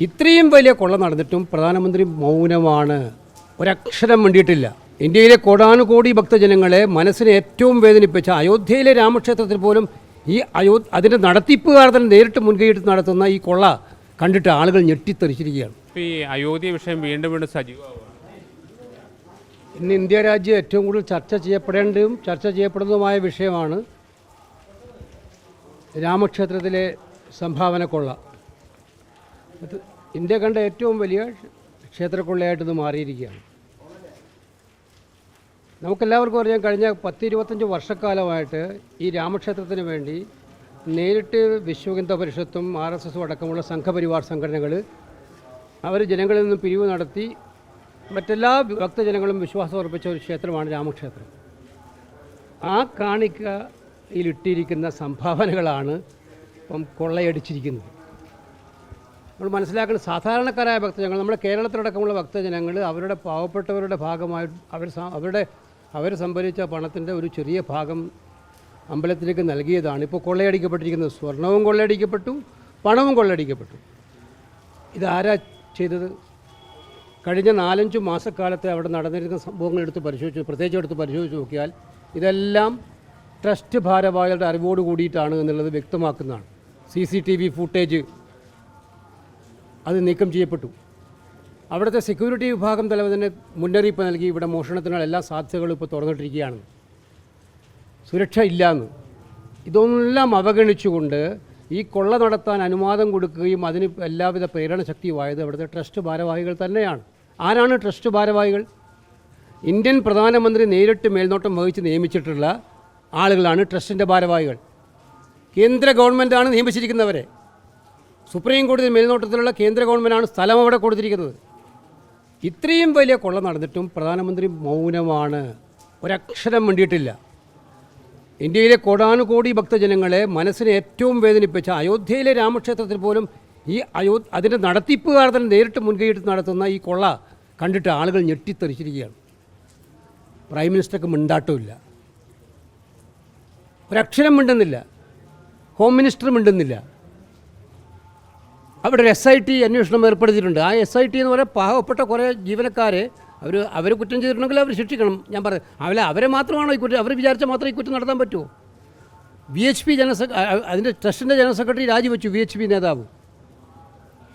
ഇത്രയും വലിയ കൊള്ള നടന്നിട്ടും പ്രധാനമന്ത്രി മൗനമാണ്. ഒരക്ഷരം വേണ്ടിയിട്ടില്ല. ഇന്ത്യയിലെ കോടാനുകോടി ഭക്തജനങ്ങളെ മനസ്സിനെ ഏറ്റവും വേദനിപ്പിച്ച അയോധ്യയിലെ രാമക്ഷേത്രത്തിൽ പോലും ഈ അതിൻ്റെ നടത്തിപ്പുകാർ തന്നെ നേരിട്ട് മുൻകൈയെടുത്ത് നടത്തുന്ന ഈ കൊള്ള കണ്ടിട്ട് ആളുകൾ ഞെട്ടിത്തെറിച്ചിരിക്കുകയാണ്. ഈ അയോധ്യ വിഷയം വീണ്ടും വീണ്ടും സജീവമാവുക. ഇന്ന് ഇന്ത്യ രാജ്യം ഏറ്റവും കൂടുതൽ ചർച്ച ചെയ്യപ്പെടേണ്ടതും ചർച്ച ചെയ്യപ്പെടുന്നതുമായ വിഷയമാണ് രാമക്ഷേത്രത്തിലെ സംഭാവന കൊള്ള. ഇന്ത്യ കണ്ട ഏറ്റവും വലിയ ക്ഷേത്രക്കൊള്ളയായിട്ടിത് മാറിയിരിക്കുകയാണ്. നമുക്കെല്ലാവർക്കും അറിയാം, കഴിഞ്ഞ 10-25 വർഷക്കാലമായിട്ട് ഈ രാമക്ഷേത്രത്തിന് വേണ്ടി നേരിട്ട് വിശ്വഹിന്ദു പരിഷത്തും RSSും അടക്കമുള്ള സംഘപരിവാർ സംഘടനകൾ അവർ ജനങ്ങളിൽ നിന്നും പിരിവ് നടത്തി മറ്റെല്ലാ ഭക്തജനങ്ങളും വിശ്വാസം അർപ്പിച്ച ഒരു ക്ഷേത്രമാണ് രാമക്ഷേത്രം. ആ കാണിക്കയിലിട്ടിരിക്കുന്ന സംഭാവനകളാണ് ഇപ്പം കൊള്ളയടിച്ചിരിക്കുന്നത്. നമ്മൾ മനസ്സിലാക്കുന്ന സാധാരണക്കാരായ ഭക്തജനങ്ങൾ, നമ്മുടെ കേരളത്തിലടക്കമുള്ള ഭക്തജനങ്ങൾ അവരുടെ പാവപ്പെട്ടവരുടെ ഭാഗമായി അവർ സംഭരിച്ച പണത്തിൻ്റെ ഒരു ചെറിയ ഭാഗം അമ്പലത്തിലേക്ക് നൽകിയതാണ് ഇപ്പോൾ കൊള്ളയടിക്കപ്പെട്ടിരിക്കുന്നത്. സ്വർണവും കൊള്ളയടിക്കപ്പെട്ടു, പണവും കൊള്ളയടിക്കപ്പെട്ടു. ഇതാരാ ചെയ്തത്? കഴിഞ്ഞ 4-5 മാസക്കാലത്തെ അവിടെ നടന്നിരുന്ന സംഭവങ്ങൾ പ്രത്യേകിച്ച് എടുത്ത് പരിശോധിച്ച് നോക്കിയാൽ ഇതെല്ലാം ട്രസ്റ്റ് ഭാരവാഹികളുടെ അറിവോട് കൂടിയിട്ടാണ് എന്നുള്ളത് വ്യക്തമാക്കുന്നതാണ്. CCTV ഫുട്ടേജ് അത് നീക്കം ചെയ്യപ്പെട്ടു. അവിടുത്തെ സെക്യൂരിറ്റി വിഭാഗം തലവനെ മുന്നറിയിപ്പ് നൽകി ഇവിടെ മോഷണത്തിനുള്ള എല്ലാ സാധ്യതകളും ഇപ്പോൾ തുറന്നിട്ടിരിക്കുകയാണ്, സുരക്ഷ ഇല്ലയെന്ന്. ഇതൊന്നെല്ലാം അവഗണിച്ചുകൊണ്ട് ഈ കൊള്ള നടത്താൻ അനുവാദം കൊടുക്കുകയും അതിന് എല്ലാവിധ പ്രേരണ ശക്തിയുമായത് അവിടുത്തെ ട്രസ്റ്റ് ഭാരവാഹികൾ തന്നെയാണ്. ആരാണ് ട്രസ്റ്റ് ഭാരവാഹികൾ? ഇന്ത്യൻ പ്രധാനമന്ത്രി നേരിട്ട് മേൽനോട്ടം വഹിച്ച് നിയമിച്ചിട്ടുള്ള ആളുകളാണ് ട്രസ്റ്റിൻ്റെ ഭാരവാഹികൾ. കേന്ദ്ര ഗവൺമെൻറ്റാണ് നിയമിച്ചിരിക്കുന്നവരെ. സുപ്രീം കോടതി മേൽനോട്ടത്തിലുള്ള കേന്ദ്ര ഗവൺമെൻറ്റാണ് സ്ഥലം അവിടെ കൊടുത്തിരിക്കുന്നത്. ഇത്രയും വലിയ കൊള്ള നടന്നിട്ടും പ്രധാനമന്ത്രി മൗനമാണ്. ഒരക്ഷരം വേണ്ടിയിട്ടില്ല. ഇന്ത്യയിലെ കോടാനുകോടി ഭക്തജനങ്ങളെ മനസ്സിനെ ഏറ്റവും വേദനിപ്പിച്ച അയോധ്യയിലെ രാമക്ഷേത്രത്തിൽ പോലും ഈ അതിൻ്റെ നടത്തിപ്പുകാർ തന്നെ നേരിട്ട് മുൻകൈയെടുത്ത് നടത്തുന്ന ഈ കൊള്ള കണ്ടിട്ട് ആളുകൾ ഞെട്ടിത്തെറിച്ചിരിക്കുകയാണ്. പ്രൈം മിനിസ്റ്റർക്ക് മിണ്ടാട്ടമില്ല, ഒരക്ഷരം മിണ്ടുന്നില്ല, ഹോം മിനിസ്റ്റർ മിണ്ടുന്നില്ല. അവിടെ ഒരു SIT അന്വേഷണം ഏർപ്പെടുത്തിയിട്ടുണ്ട്. ആ SIT എന്ന് പറയുന്ന പാവപ്പെട്ട കുറേ ജീവനക്കാരെ അവർ കുറ്റം ചെയ്തിട്ടുണ്ടെങ്കിൽ അവർ ശിക്ഷിക്കണം. ഞാൻ പറഞ്ഞു, അവരെ മാത്രമാണോ ഈ കുറ്റം? അവർ വിചാരിച്ചാൽ മാത്രമേ ഈ കുറ്റം നടത്താൻ പറ്റുമോ? VHP അതിൻ്റെ ട്രസ്റ്റിൻ്റെ ജനറൽ സെക്രട്ടറി രാജിവെച്ചു. VHP നേതാവ്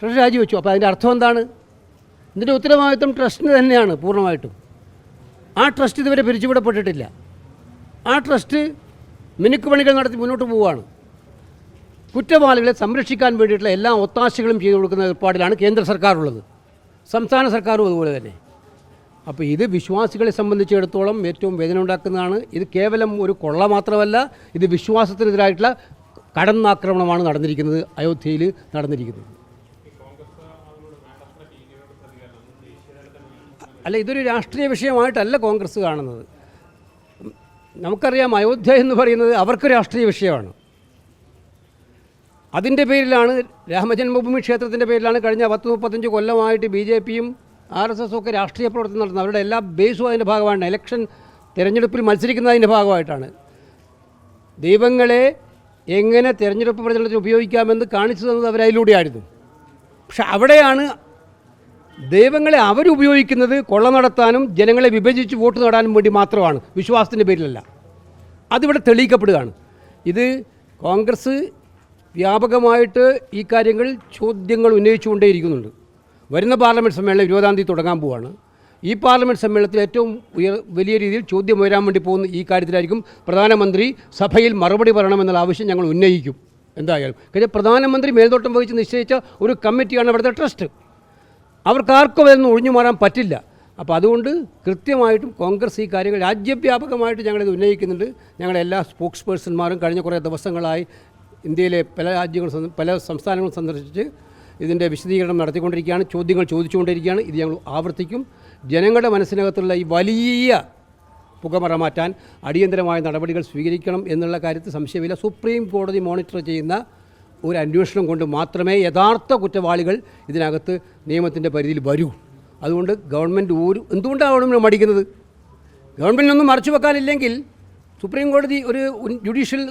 ട്രസ്റ്റ് രാജിവെച്ചു. അപ്പോൾ അതിൻ്റെ അർത്ഥം എന്താണ്? ഇതിൻ്റെ ഉത്തരവാദിത്വം ട്രസ്റ്റിന് തന്നെയാണ് പൂർണ്ണമായിട്ടും. ആ ട്രസ്റ്റ് ഇതുവരെ പിരിച്ചുവിടപ്പെട്ടിട്ടില്ല. ആ ട്രസ്റ്റ് മിനുക്കുപണികൾ നടത്തി മുന്നോട്ട് പോവുകയാണ്. കുറ്റവാളികളെ സംരക്ഷിക്കാൻ വേണ്ടിയിട്ടുള്ള എല്ലാ ഒത്താശകളും ചെയ്തു കൊടുക്കുന്ന ഏർപ്പാടിലാണ് കേന്ദ്ര സർക്കാരുള്ളത്, സംസ്ഥാന സർക്കാരും അതുപോലെ തന്നെ. അപ്പോൾ ഇത് വിശ്വാസികളെ സംബന്ധിച്ചിടത്തോളം ഏറ്റവും വേദന ഉണ്ടാക്കുന്നതാണ്. ഇത് കേവലം ഒരു കൊള്ള മാത്രമല്ല, ഇത് വിശ്വാസത്തിനെതിരായിട്ടുള്ള കടന്നാക്രമണമാണ് നടന്നിരിക്കുന്നത്, അയോധ്യയിൽ നടന്നിരിക്കുന്നത്. അല്ല, ഇതൊരു രാഷ്ട്രീയ വിഷയമായിട്ടല്ല കോൺഗ്രസ് കാണുന്നത്. നമുക്കറിയാം, അയോധ്യ എന്ന് പറയുന്നത് അവർക്ക് രാഷ്ട്രീയ വിഷയമാണ്. അതിൻ്റെ പേരിലാണ്, രാമജന്മഭൂമി ക്ഷേത്രത്തിൻ്റെ പേരിലാണ് കഴിഞ്ഞ 10-35 കൊല്ലമായിട്ട് BJPയും RSSും ഒക്കെ രാഷ്ട്രീയ പ്രവർത്തനം നടത്തുന്നത്. അവരുടെ എല്ലാ ബേസും അതിൻ്റെ ഭാഗമാണ്. ഇലക്ഷൻ തിരഞ്ഞെടുപ്പിൽ മത്സരിക്കുന്നതിൻ്റെ ഭാഗമായിട്ടാണ്. ദൈവങ്ങളെ എങ്ങനെ തിരഞ്ഞെടുപ്പ് പ്രചരണത്തിന് ഉപയോഗിക്കാമെന്ന് കാണിച്ചു തന്നത് അവരതിലൂടെയായിരുന്നു. പക്ഷെ അവിടെയാണ് ദൈവങ്ങളെ അവരുപയോഗിക്കുന്നത് കൊള്ള നടത്താനും ജനങ്ങളെ വിഭജിച്ച് വോട്ട് നേടാനും വേണ്ടി മാത്രമാണ്, വിശ്വാസത്തിൻ്റെ പേരിലല്ല. അതിവിടെ തെളിയിക്കപ്പെടുകയാണ്. ഇത് കോൺഗ്രസ് വ്യാപകമായിട്ട് ഈ കാര്യങ്ങൾ ചോദ്യങ്ങൾ ഉന്നയിച്ചുകൊണ്ടേയിരിക്കുന്നുണ്ട്. വരുന്ന പാർലമെൻറ്റ് സമ്മേളനം 20-ാം തീയതി തുടങ്ങാൻ പോവുകയാണ്. ഈ പാർലമെൻറ്റ് സമ്മേളനത്തിൽ ഏറ്റവും വലിയ രീതിയിൽ ചോദ്യം ഉയരാൻ വേണ്ടി പോകുന്ന ഈ കാര്യത്തിലായിരിക്കും പ്രധാനമന്ത്രി സഭയിൽ മറുപടി പറയണമെന്നുള്ള ആവശ്യം ഞങ്ങൾ ഉന്നയിക്കും എന്തായാലും. കാര്യം പ്രധാനമന്ത്രി മേൽനോട്ടം വഹിച്ച് നിശ്ചയിച്ച ഒരു കമ്മിറ്റിയാണ് ഇവിടുത്തെ ട്രസ്റ്റ്. അവർക്കാർക്കും അതൊന്നും ഒഴിഞ്ഞു മാറാൻ പറ്റില്ല. അപ്പോൾ അതുകൊണ്ട് കൃത്യമായിട്ടും കോൺഗ്രസ് ഈ കാര്യങ്ങൾ രാജ്യവ്യാപകമായിട്ട് ഞങ്ങളിത് ഉന്നയിക്കുന്നുണ്ട്. ഞങ്ങളുടെ എല്ലാ സ്പോക്സ് പേഴ്സൺമാരും കഴിഞ്ഞ കുറേ ദിവസങ്ങളായി ഇന്ത്യയിലെ പല സംസ്ഥാനങ്ങളും സന്ദർശിച്ച് ഇതിൻ്റെ വിശദീകരണം നടത്തിക്കൊണ്ടിരിക്കുകയാണ്, ചോദ്യങ്ങൾ ചോദിച്ചുകൊണ്ടിരിക്കുകയാണ്. ഇത് ഞങ്ങൾ ആവർത്തിക്കും. ജനങ്ങളുടെ മനസ്സിനകത്തുള്ള ഈ വലിയ പുകമറ മാറ്റാൻ അടിയന്തരമായ നടപടികൾ സ്വീകരിക്കണം എന്നുള്ള കാര്യത്തിൽ സംശയമില്ല. സുപ്രീം കോടതി മോണിറ്റർ ചെയ്യുന്ന ഒരു അന്വേഷണം കൊണ്ട് മാത്രമേ യഥാർത്ഥ കുറ്റവാളികൾ ഇതിനകത്ത് നിയമത്തിൻ്റെ പരിധിയിൽ വരൂ. അതുകൊണ്ട് ഗവൺമെൻറ് എന്തുകൊണ്ടാണ് മടിക്കുന്നത്? ഗവൺമെൻറ്റിനൊന്നും മറച്ചു വെക്കാനില്ലെങ്കിൽ സുപ്രീം കോടതി ഒരു ജുഡീഷ്യൽ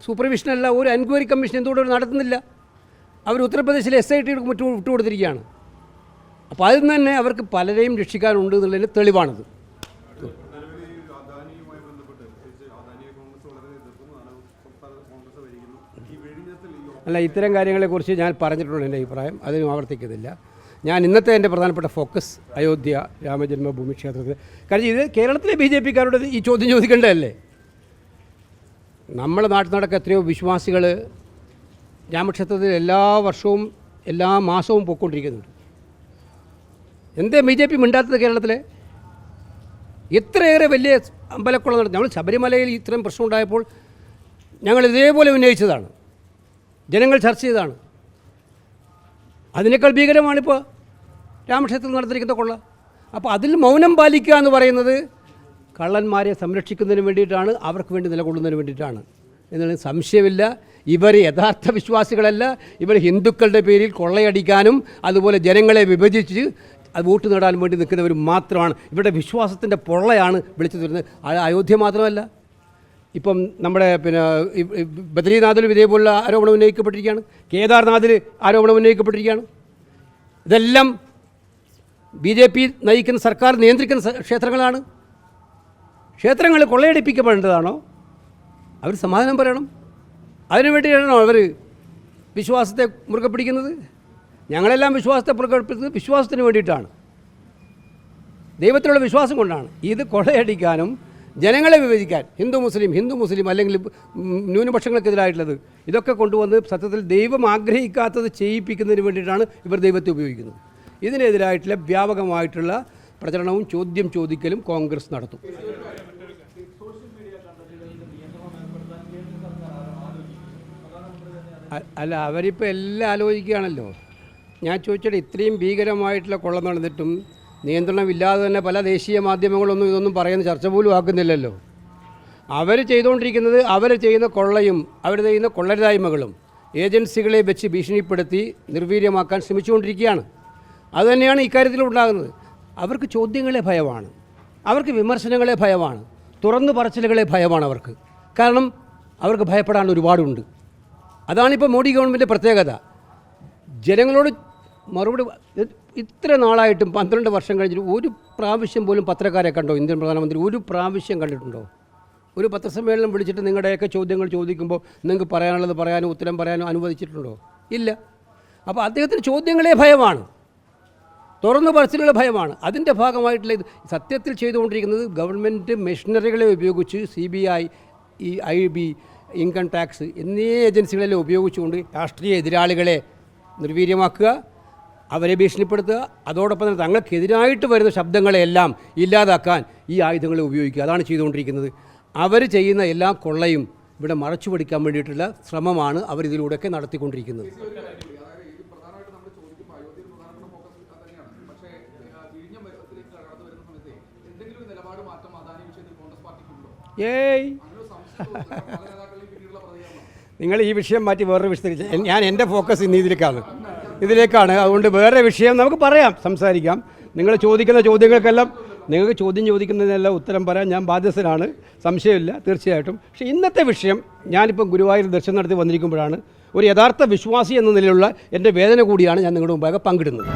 സൂപ്പർവിഷനല്ല, ഒരു എൻക്വയറി കമ്മീഷൻ എന്തുകൊണ്ട് നടത്തുന്നില്ല? അവർ ഉത്തർപ്രദേശിലെ SIT വിട്ടുകൊടുത്തിരിക്കുകയാണ്. അപ്പോൾ അതിൽ നിന്ന് തന്നെ അവർക്ക് പലരെയും രക്ഷിക്കാനുണ്ട് എന്നുള്ളതിന് തെളിവാണിത്. അല്ല, ഇത്തരം കാര്യങ്ങളെക്കുറിച്ച് ഞാൻ പറഞ്ഞിട്ടുണ്ട് എൻ്റെ അഭിപ്രായം, അതിനും ആവർത്തിക്കുന്നില്ല. ഞാൻ ഇന്നത്തെ എൻ്റെ പ്രധാനപ്പെട്ട ഫോക്കസ് അയോധ്യ രാമജന്മഭൂമി ക്ഷേത്രത്തിൽ. കാരണം ഇത് കേരളത്തിലെ BJP-ക്കാരോട് ഈ ചോദ്യം ചോദിക്കേണ്ടതല്ലേ. നമ്മുടെ നാട്ടിൽ നടക്ക എത്രയോ വിശ്വാസികൾ രാമക്ഷേത്രത്തിൽ എല്ലാ വർഷവും എല്ലാ മാസവും പോയിക്കൊണ്ടിരിക്കുന്നുണ്ട്. എന്തേ BJP മിണ്ടാത്തത് കേരളത്തിലെ? ഇത്രയേറെ വലിയ അമ്പലക്കുളം നടത്തി. നമ്മൾ ശബരിമലയിൽ ഇത്രയും പ്രശ്നം ഉണ്ടായപ്പോൾ ഞങ്ങൾ ഇതേപോലെ ഉന്നയിച്ചതാണ്, ജനങ്ങൾ ചർച്ച ചെയ്തതാണ്. അതിനേക്കാൾ ഭീകരമാണിപ്പോൾ രാമക്ഷേത്രത്തിൽ നടത്തിയിരിക്കുന്ന കൊള്ള. അപ്പോൾ അതിൽ മൗനം പാലിക്കുക എന്ന് പറയുന്നത് കള്ളന്മാരെ സംരക്ഷിക്കുന്നതിന് വേണ്ടിയിട്ടാണ്, അവർക്ക് വേണ്ടി നിലകൊള്ളുന്നതിന് വേണ്ടിയിട്ടാണ് എന്നുള്ളത് സംശയമില്ല. ഇവർ യഥാർത്ഥ വിശ്വാസികളല്ല. ഇവർ ഹിന്ദുക്കളുടെ പേരിൽ കൊള്ളയടിക്കാനും അതുപോലെ ജനങ്ങളെ വിഭജിച്ച് അത് വോട്ട് നേടാൻ വേണ്ടി നിൽക്കുന്നവർ മാത്രമാണ്. ഇവരുടെ വിശ്വാസത്തിൻ്റെ പൊള്ളയാണ് വിളിച്ചു തരുന്നത്. അയോധ്യ മാത്രമല്ല, ഇപ്പം നമ്മുടെ ബദ്രീനാഥിലും ഇതേപോലുള്ള ആരോപണം ഉന്നയിക്കപ്പെട്ടിരിക്കുകയാണ്. കേദാർനാഥിൽ ആരോപണം ഉന്നയിക്കപ്പെട്ടിരിക്കുകയാണ്. ഇതെല്ലാം BJP നയിക്കുന്ന സർക്കാർ നിയന്ത്രിക്കുന്ന ക്ഷേത്രങ്ങളാണ്. ക്ഷേത്രങ്ങൾ കൊള്ളയടിപ്പിക്കപ്പെടേണ്ടതാണോ? അവർ സമാധാനം പറയണം. അതിനു വേണ്ടിയാണോ അവർ വിശ്വാസത്തെ മുറുകെ പിടിക്കുന്നത്? ഞങ്ങളെല്ലാം വിശ്വാസത്തെ മുറുകെ പിടിക്കുന്നത് വിശ്വാസത്തിന് വേണ്ടിയിട്ടാണ്, ദൈവത്തിലുള്ള വിശ്വാസം കൊണ്ടാണ്. ഇത് കൊള്ളയടിക്കാനും ജനങ്ങളെ വിഭജിക്കാൻ ഹിന്ദു മുസ്ലിം അല്ലെങ്കിൽ ന്യൂനപക്ഷങ്ങൾക്കെതിരായിട്ടുള്ളത് ഇതൊക്കെ കൊണ്ടുവന്ന് സത്യത്തിൽ ദൈവം ആഗ്രഹിക്കാത്തത് ചെയ്യിപ്പിക്കുന്നതിന് വേണ്ടിയിട്ടാണ് ഇവർ ദൈവത്തെ ഉപയോഗിക്കുന്നത്. ഇതിനെതിരായിട്ടുള്ള വ്യാപകമായിട്ടുള്ള പ്രചരണവും ചോദ്യം ചോദിക്കലും കോൺഗ്രസ് നടത്തും. അല്ല, അവരിപ്പോൾ എല്ലാം ആലോചിക്കുകയാണല്ലോ. ഞാൻ ചോദിച്ചിട്ട് ഇത്രയും ഭീകരമായിട്ടുള്ള കൊള്ള നടന്നിട്ടും നിയന്ത്രണമില്ലാതെ തന്നെ പല ദേശീയ മാധ്യമങ്ങളൊന്നും ഇതൊന്നും പറയുന്ന ചർച്ച പോലും ആക്കുന്നില്ലല്ലോ. അവർ ചെയ്തുകൊണ്ടിരിക്കുന്നത് അവർ ചെയ്യുന്ന കൊള്ളയും അവർ ചെയ്യുന്ന കൊള്ളരുതായ്മകളും ഏജൻസികളെ വെച്ച് ഭീഷണിപ്പെടുത്തി നിർവീര്യമാക്കാൻ ശ്രമിച്ചുകൊണ്ടിരിക്കുകയാണ്. അതുതന്നെയാണ് ഇക്കാര്യത്തിലുണ്ടാകുന്നത്. അവർക്ക് ചോദ്യങ്ങളെ ഭയമാണ്, അവർക്ക് വിമർശനങ്ങളെ ഭയമാണ്, തുറന്നു പറച്ചിലുകളെ ഭയമാണ് അവർക്ക്. കാരണം അവർക്ക് ഭയപ്പെടാൻ ഒരുപാടുണ്ട്. അതാണിപ്പോൾ മോഡി ഗവൺമെൻറ് പ്രത്യേകത. ജനങ്ങളോട് മറുപടി ഇത്ര നാളായിട്ടും 12 വർഷം കഴിഞ്ഞിട്ട് ഒരു പ്രാവശ്യം പോലും പത്രക്കാരെ കണ്ടോ? ഇന്ത്യൻ പ്രധാനമന്ത്രി ഒരു പ്രാവശ്യം കണ്ടിട്ടുണ്ടോ? ഒരു പത്രസമ്മേളനം വിളിച്ചിട്ട് നിങ്ങളുടെയൊക്കെ ചോദ്യങ്ങൾ ചോദിക്കുമ്പോൾ നിങ്ങൾക്ക് പറയാനുള്ളത് പറയാനും ഉത്തരം പറയാനും അനുവദിച്ചിട്ടുണ്ടോ? ഇല്ല. അപ്പോൾ അദ്ദേഹത്തിന് ചോദ്യങ്ങളെ ഭയമാണ്, തുറന്നു പറച്ചിലുകളെ ഭയമാണ്. അതിൻ്റെ ഭാഗമായിട്ടുള്ള ഇത് സത്യത്തിൽ ചെയ്തുകൊണ്ടിരിക്കുന്നത് ഗവൺമെൻറ് മെഷീനറികളെ ഉപയോഗിച്ച് CBI, IB, ഇൻകം ടാക്സ് എന്നീ ഏജൻസികളെല്ലാം ഉപയോഗിച്ചുകൊണ്ട് രാഷ്ട്രീയ എതിരാളികളെ നിർവീര്യമാക്കുക, അവരെ ഭീഷണിപ്പെടുത്തുക, അതോടൊപ്പം തന്നെ തങ്ങൾക്കെതിരായിട്ട് വരുന്ന ശബ്ദങ്ങളെല്ലാം ഇല്ലാതാക്കാൻ ഈ ആയുധങ്ങളെ ഉപയോഗിക്കുക. അതാണ് ചെയ്തുകൊണ്ടിരിക്കുന്നത്. അവർ ചെയ്യുന്ന എല്ലാ കൊള്ളയും ഇവിടെ മറച്ചു പിടിക്കാൻ വേണ്ടിയിട്ടുള്ള ശ്രമമാണ് അവരിതിലൂടെയൊക്കെ നടത്തിക്കൊണ്ടിരിക്കുന്നത്. ഏയ് നിങ്ങൾ ഈ വിഷയം മാറ്റി വേറൊരു വിഷയത്തിലേക്ക്, ഞാൻ എൻ്റെ ഫോക്കസ് ഇന്ന് ഇതിലേക്കാണ്. അതുകൊണ്ട് വേറെ വിഷയം നമുക്ക് പറയാം, സംസാരിക്കാം. നിങ്ങൾ ചോദിക്കുന്ന ചോദ്യങ്ങൾക്കെല്ലാം, നിങ്ങൾക്ക് ചോദ്യം ചോദിക്കുന്നതിനെല്ലാം ഉത്തരം പറയാൻ ഞാൻ ബാധ്യസ്ഥനാണ്, സംശയമില്ല, തീർച്ചയായിട്ടും. പക്ഷേ ഇന്നത്തെ വിഷയം, ഞാനിപ്പം ഗുരുവായൂർ ദർശനം നടത്തി വന്നിരിക്കുമ്പോഴാണ് ഒരു യഥാർത്ഥ വിശ്വാസി എന്ന നിലയിലുള്ള എൻ്റെ വേദന കൂടിയാണ് ഞാൻ നിങ്ങളുടെ മുമ്പാകെ പങ്കിടുന്നത്.